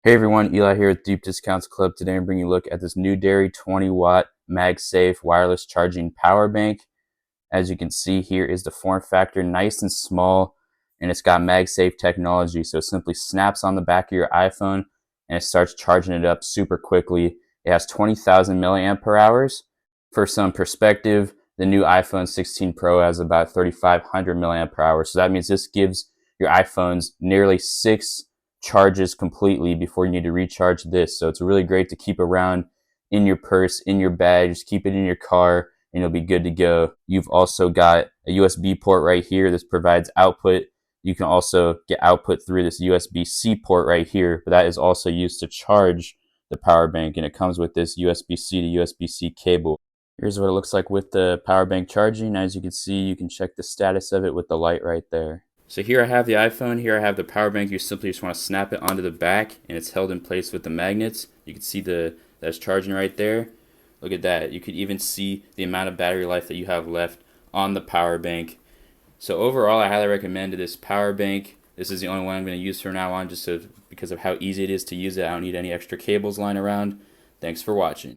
Hey everyone, Eli here with Deep Discounts Club. Today I'm bringing you a look at this Newdery 20-watt MagSafe wireless charging power bank. As you can see, here is the form factor, nice and small, and it's got MagSafe technology, so it simply snaps on the back of your iPhone and it starts charging it up super quickly. It has 20,000 milliampere hours. For some perspective, the new iPhone 16 Pro has about 3,500 milliampere hours, so that means this gives your iPhones nearly 6 charges completely before you need to recharge this. So it's really great to keep around in your purse, in your bag. Just keep it in your car and you'll be good to go. You've also got a USB port right here. This provides output. You can also get output through this USB-C port right here, but that is also used to charge the power bank, and it comes with this USB-C to USB-C cable. Here's what it looks like with the power bank charging. As you can see, you can check the status of it with the light right there. So here I have the iPhone, here I have the power bank. You simply just want to snap it onto the back and it's held in place with the magnets. You can see that's charging right there. Look at that. You could even see the amount of battery life that you have left on the power bank. So overall, I highly recommend this power bank. This is the only one I'm going to use from now on just because of how easy it is to use it. I don't need any extra cables lying around. Thanks for watching.